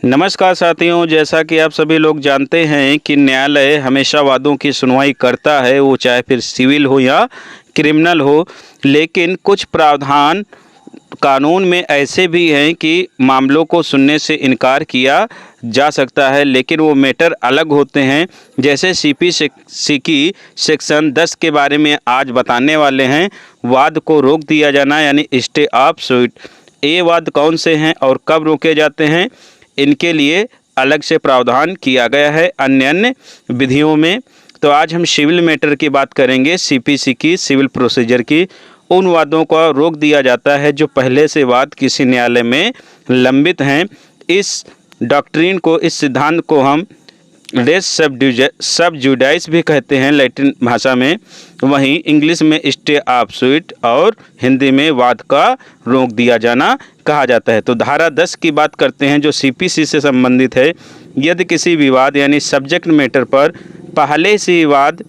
नमस्कार साथियों, जैसा कि आप सभी लोग जानते हैं कि न्यायालय हमेशा वादों की सुनवाई करता है, वो चाहे फिर सिविल हो या क्रिमिनल हो। लेकिन कुछ प्रावधान कानून में ऐसे भी हैं कि मामलों को सुनने से इनकार किया जा सकता है, लेकिन वो मैटर अलग होते हैं। जैसे सीपीसी की सेक्शन 10 के बारे में आज बताने वाले हैं। वाद को रोक दिया जाना यानी स्टे ऑफ सूट। ये वाद कौन से हैं और कब रोके जाते हैं, इनके लिए अलग से प्रावधान किया गया है अन्य विधियों में। तो आज हम सिविल मैटर की बात करेंगे, सीपीसी की, सिविल प्रोसीजर की। उन वादों को रोक दिया जाता है जो पहले से वाद किसी न्यायालय में लंबित हैं। इस डॉक्ट्रिन को, इस सिद्धांत को हम रेस सब जुडाइस भी कहते हैं लैटिन भाषा में। वहीं इंग्लिश में स्टे ऑफ सूट और हिंदी में वाद का रोक दिया जाना कहा जाता है। तो धारा 10 की बात करते हैं जो सीपीसी से संबंधित है। यदि किसी विवाद यानी सब्जेक्ट मैटर पर पहले से वाद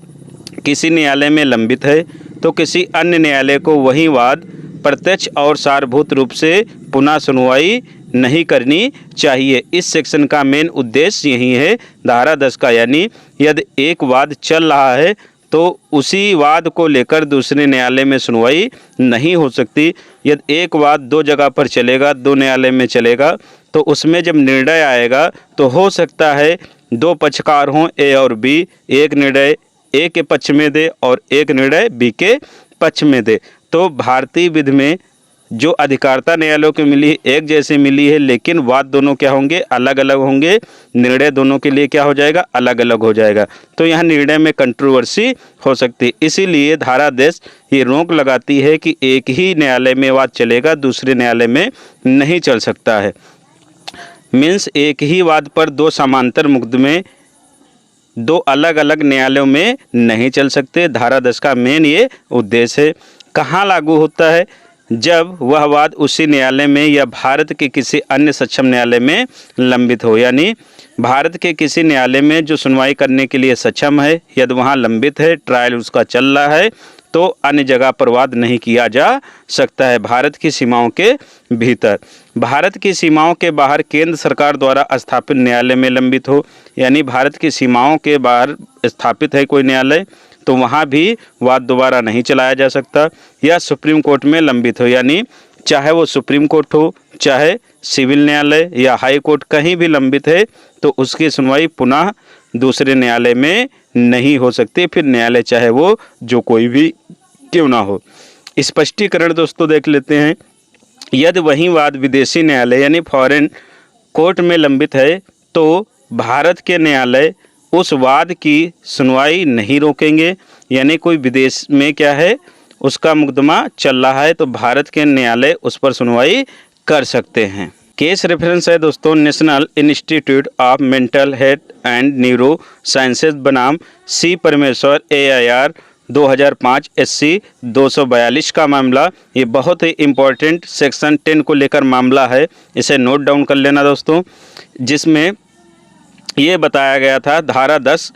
किसी न्यायालय में लंबित है तो किसी अन्य न्यायालय को वही वाद प्रत्यक्ष और सारभूत रूप से पुनः सुनवाई नहीं करनी चाहिए। इस सेक्शन का मेन उद्देश्य यही है धारा 10 का, यानी यदि एक वाद चल रहा है तो उसी वाद को लेकर दूसरे न्यायालय में सुनवाई नहीं हो सकती। यदि एक वाद दो जगह पर चलेगा, दो न्यायालय में चलेगा, तो उसमें जब निर्णय आएगा तो हो सकता है दो पक्षकार हों, ए और बी, एक निर्णय ए के पक्ष में दे और एक निर्णय बी के पक्ष में दे। तो भारतीय विधि में जो अधिकारता न्यायालयों को मिली है एक जैसी मिली है, लेकिन वाद दोनों क्या होंगे, अलग अलग होंगे। निर्णय दोनों के लिए क्या हो जाएगा, अलग अलग हो जाएगा। तो यहाँ निर्णय में कंट्रोवर्सी हो सकती है। इसीलिए धारा 10 ये रोक लगाती है कि एक ही न्यायालय में वाद चलेगा, दूसरे न्यायालय में नहीं चल सकता है। मीन्स एक ही वाद पर दो समांतर मुकदमे दो अलग अलग न्यायालयों में नहीं चल सकते। धारा 10 का मेन ये उद्देश्य है। कहाँ लागू होता है, जब वह वाद उसी न्यायालय में या भारत के किसी अन्य सक्षम न्यायालय में लंबित हो। यानी भारत के किसी न्यायालय में जो सुनवाई करने के लिए सक्षम है, यदि वहाँ लंबित है, ट्रायल उसका चल रहा है, तो अन्य जगह पर वाद नहीं किया जा सकता है भारत की सीमाओं के भीतर। भारत की सीमाओं के बाहर केंद्र सरकार द्वारा स्थापित न्यायालय में लंबित हो, यानी भारत की सीमाओं के बाहर स्थापित है कोई न्यायालय तो वहाँ भी वाद दोबारा नहीं चलाया जा सकता। या सुप्रीम कोर्ट में लंबित हो, यानी चाहे वो सुप्रीम कोर्ट हो, चाहे सिविल न्यायालय या हाई कोर्ट, कहीं भी लंबित है तो उसकी सुनवाई पुनः दूसरे न्यायालय में नहीं हो सकती, फिर न्यायालय चाहे वो जो कोई भी क्यों ना हो। स्पष्टीकरण दोस्तों देख लेते हैं। यदि वही वाद विदेशी न्यायालय यानी फॉरेन कोर्ट में लंबित है तो भारत के न्यायालय उस वाद की सुनवाई नहीं रोकेंगे। यानी कोई विदेश में क्या है, उसका मुकदमा चल रहा है तो भारत के न्यायालय उस पर सुनवाई कर सकते हैं। केस रेफरेंस है दोस्तों national institute of mental health and neuro sciences बनाम सी परमेश्वर AIR 2005 SC 242 का मामला। ये बहुत ही इम्पोर्टेंट सेक्शन 10 को लेकर मामला है, इसे नोट डाउन कर लेना दोस्तों। जिसमें ये बताया गया था धारा 10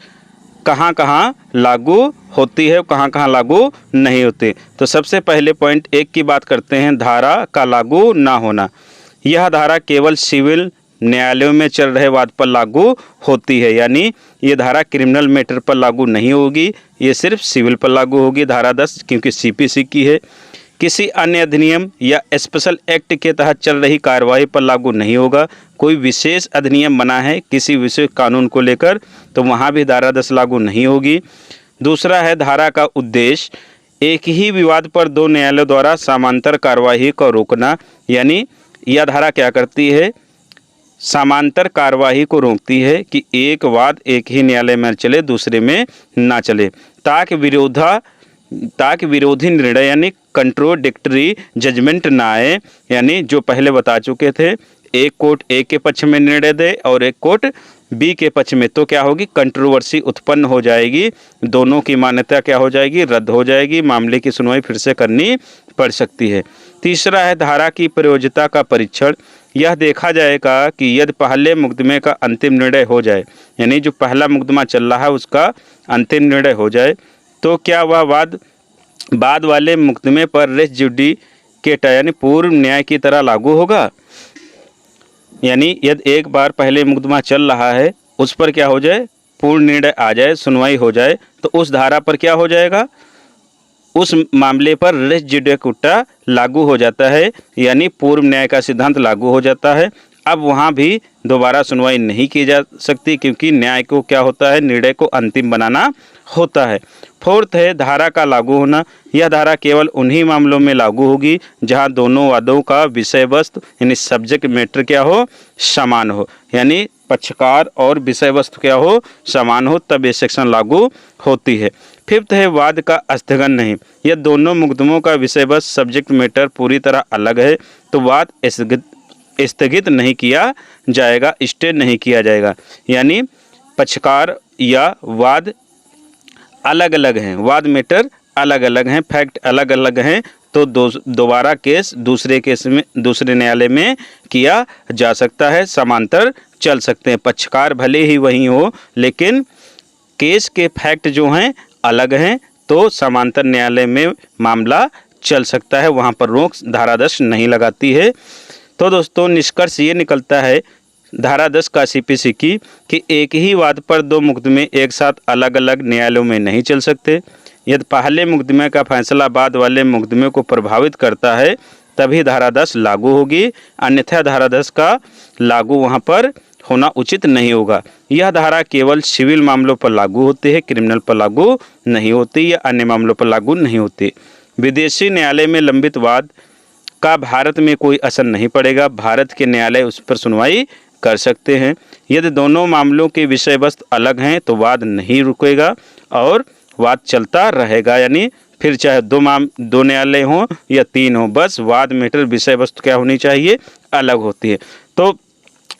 कहाँ कहाँ लागू होती है, कहाँ कहाँ लागू नहीं होती। तो सबसे पहले पॉइंट 1 की बात करते हैं, धारा का लागू ना होना। यह धारा केवल सिविल न्यायालयों में चल रहे वाद पर लागू होती है, यानी ये धारा क्रिमिनल मैटर पर लागू नहीं होगी, ये सिर्फ सिविल पर लागू होगी धारा 10, क्योंकि सीपीसी की है। किसी अन्य अधिनियम या स्पेशल एक्ट के तहत चल रही कार्यवाही पर लागू नहीं होगा। कोई विशेष अधिनियम बना है किसी विशेष कानून को लेकर तो वहाँ भी धारा 10 लागू नहीं होगी। दूसरा है धारा का उद्देश्य एक ही विवाद पर दो न्यायालयों द्वारा समांतर कार्यवाही को रोकना। यानी यह धारा क्या करती है, समांतर कार्यवाही को रोकती है कि एक वाद एक ही न्यायालय में चले, दूसरे में ना चले, ताकि विरोधी निर्णय यानी कंट्रोडिक्टरी जजमेंट ना आए। यानी जो पहले बता चुके थे, एक कोर्ट ए के पक्ष में निर्णय दे और एक कोर्ट बी के पक्ष में, तो क्या होगी, कंट्रोवर्सी उत्पन्न हो जाएगी, दोनों की मान्यता क्या हो जाएगी, रद्द हो जाएगी, मामले की सुनवाई फिर से करनी पड़ सकती है। तीसरा है धारा की प्रयोज्यता का परीक्षण। यह देखा जाएगा कि यदि पहले मुकदमे का अंतिम निर्णय हो जाए, यानी जो पहला मुकदमा चल रहा है उसका अंतिम निर्णय हो जाए, तो क्या वह वाद बाद वाले मुकदमे पर रेस जुडिकेटा यानी पूर्व न्याय की तरह लागू होगा। यानी यदि एक बार पहले मुकदमा चल रहा है, उस पर क्या हो जाए, पूर्ण निर्णय आ जाए, सुनवाई हो जाए, तो उस धारा पर क्या हो जाएगा, उस मामले पर रेस जुडिकाटा लागू हो जाता है, यानी पूर्व न्याय का सिद्धांत लागू हो जाता है। अब वहाँ भी दोबारा सुनवाई नहीं की जा सकती, क्योंकि न्याय को क्या होता है, निर्णय को अंतिम बनाना होता है। फोर्थ है धारा का लागू होना। यह धारा केवल उन्हीं मामलों में लागू होगी जहां दोनों वादों का विषय वस्तु यानी सब्जेक्ट मैटर क्या हो, समान हो, यानी पक्षकार और विषय वस्तु क्या हो, समान हो, तब ये सेक्शन लागू होती है। फिफ्थ है वाद का स्थगन नहीं। यह दोनों मुकदमों का विषय वस्तु सब्जेक्ट मैटर पूरी तरह अलग है तो वाद स्थगित नहीं किया जाएगा, स्टे नहीं किया जाएगा। यानी पक्षकार या वाद अलग अलग हैं, वाद मैटर अलग अलग हैं, फैक्ट अलग अलग हैं, तो दोबारा केस दूसरे न्यायालय में किया जा सकता है, समांतर चल सकते हैं। पक्षकार भले ही वही हो, लेकिन केस के फैक्ट जो हैं अलग हैं, तो समांतर न्यायालय में मामला चल सकता है, वहाँ पर रोक धारा 10 नहीं लगाती है। तो दोस्तों निष्कर्ष ये निकलता है धारा 10 का सीपीसी की कि एक ही वाद पर दो मुकदमे एक साथ अलग अलग न्यायालयों में नहीं चल सकते। यदि पहले मुकदमे का फैसला बाद वाले मुकदमे को प्रभावित करता है तभी धारा 10 लागू होगी, अन्यथा धारा 10 का लागू वहाँ पर होना उचित नहीं होगा। यह धारा केवल सिविल मामलों पर लागू होती है, क्रिमिनल पर लागू नहीं होती या अन्य मामलों पर लागू नहीं होती। विदेशी न्यायालय में लंबित वाद का भारत में कोई असर नहीं पड़ेगा, भारत के न्यायालय उस पर सुनवाई कर सकते हैं। यदि दोनों मामलों के विषय वस्तु अलग हैं तो वाद नहीं रुकेगा और वाद चलता रहेगा, यानी फिर चाहे दो न्यायालय हों या तीन हों, बस वाद मैटर विषय वस्तु क्या होनी चाहिए, अलग होती है। तो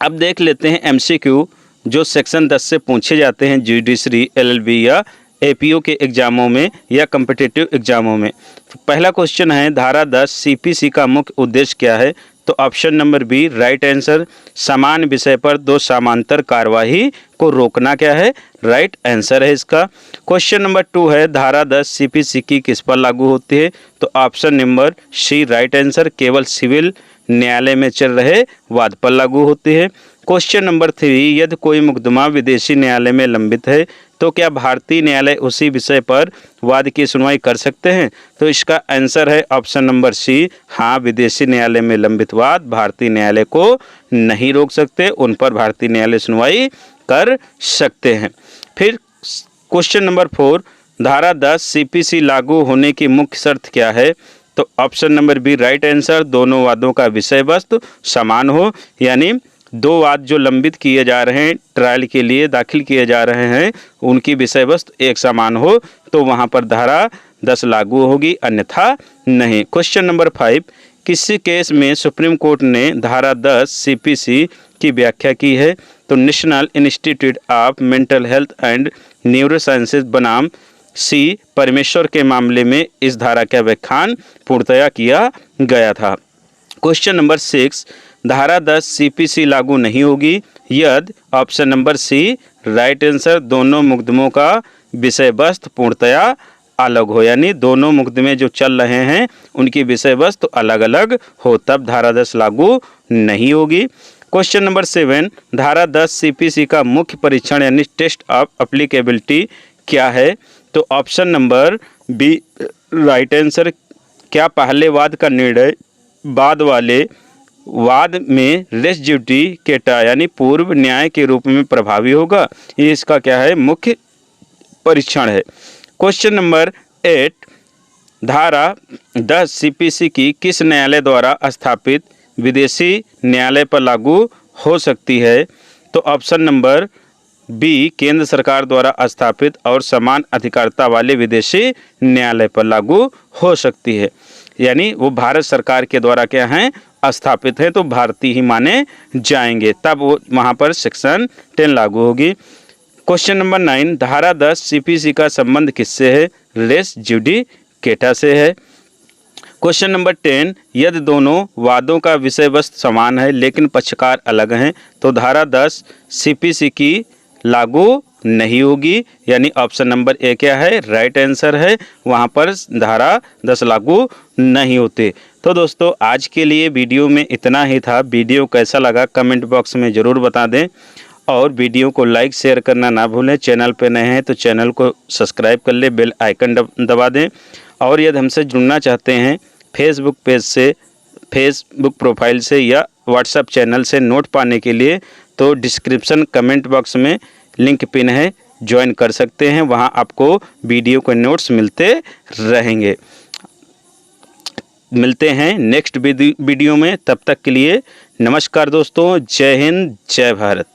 अब देख लेते हैं एमसीक्यू जो सेक्शन 10 से पूछे जाते हैं जुडिशरी, एलएलबी या एपीओ के एग्जामों में या कम्पिटिटिव एग्जामों में। तो पहला क्वेश्चन है धारा 10 सीपीसी का मुख्य उद्देश्य क्या है, तो option number B right answer, समान विषय पर दो समांतर कार्यवाही को रोकना क्या है, राइट आंसर है इसका। क्वेश्चन नंबर 2 है धारा 10 सीपीसी की किस पर लागू होती है, तो option number C right answer, केवल सिविल न्यायालय में चल रहे वाद पर लागू होती है। क्वेश्चन नंबर 3 यदि कोई मुकदमा विदेशी न्यायालय में लंबित है तो क्या भारतीय न्यायालय उसी विषय पर वाद की सुनवाई कर सकते हैं, तो इसका आंसर है ऑप्शन नंबर सी, हाँ विदेशी न्यायालय में लंबित वाद भारतीय न्यायालय को नहीं रोक सकते, उन पर भारतीय न्यायालय सुनवाई कर सकते हैं। फिर क्वेश्चन नंबर 4 धारा 10 सीपीसी लागू होने की मुख्य शर्त क्या है, तो option number B right answer, दोनों वादों का विषय वस्तु समान हो, यानी दो वाद जो लंबित किए जा रहे हैं, ट्रायल के लिए दाखिल किए जा रहे हैं, उनकी विषय वस्तु एक समान हो तो वहाँ पर धारा 10 लागू होगी, अन्यथा नहीं। क्वेश्चन नंबर 5 किसी केस में सुप्रीम कोर्ट ने धारा 10 सीपीसी की व्याख्या की है, तो national institute of mental health and neurosciences बनाम सी परमेश्वर के मामले में इस धारा का व्याख्यान पूर्णतया किया गया था। क्वेश्चन नंबर 6 धारा 10 सीपीसी लागू नहीं होगी यदि option number C right answer, दोनों मुकदमों का विषय वस्तु पूर्णतया अलग हो, यानी दोनों मुकदमे जो चल रहे हैं उनकी विषय वस्तु अलग अलग हो, तब धारा 10 लागू नहीं होगी। क्वेश्चन नंबर 7 धारा 10 सीपीसी का मुख्य परीक्षण यानी टेस्ट ऑफ एप्लीकेबिलिटी क्या है, तो option number B right answer, क्या पहले वाद का निर्णय बाद वाले वाद में रेस जुडिकाटा यानी पूर्व न्याय के रूप में प्रभावी होगा, ये इसका क्या है, मुख्य परीक्षण है। क्वेश्चन नंबर 8 धारा 10 सीपीसी की किस न्यायालय द्वारा स्थापित विदेशी न्यायालय पर लागू हो सकती है, तो ऑप्शन नंबर बी केंद्र सरकार द्वारा स्थापित और समान अधिकारिता वाले विदेशी न्यायालय पर लागू हो सकती है, यानी वो भारत सरकार के द्वारा क्या हैं, स्थापित है, तो भारतीय ही माने जाएंगे, तब वो वहाँ पर सेक्शन 10 लागू होगी। क्वेश्चन नंबर 9 धारा 10 सीपीसी का संबंध किससे है, रेस जुडिकाटा से है। क्वेश्चन नंबर 10 यदि दोनों वादों का विषय वस्तु समान है लेकिन पक्षकार अलग हैं तो धारा 10 सीपीसी की लागू नहीं होगी, यानी ऑप्शन नंबर ए क्या है, राइट आंसर है, वहाँ पर धारा 10 लागू नहीं होते। तो दोस्तों आज के लिए वीडियो में इतना ही था। वीडियो कैसा लगा कमेंट बॉक्स में ज़रूर बता दें और वीडियो को लाइक शेयर करना ना भूलें। चैनल पे नए हैं तो चैनल को सब्सक्राइब कर ले, बेल आइकन दबा दें। और यदि हमसे जुड़ना चाहते हैं फेसबुक पेज से, फेसबुक प्रोफाइल से या व्हाट्सएप चैनल से नोट पाने के लिए तो डिस्क्रिप्शन कमेंट बॉक्स में लिंक पिन है, ज्वाइन कर सकते हैं। वहां आपको वीडियो के नोट्स मिलते रहेंगे। मिलते हैं नेक्स्ट वीडियो में, तब तक के लिए नमस्कार दोस्तों। जय हिंद, जय भारत।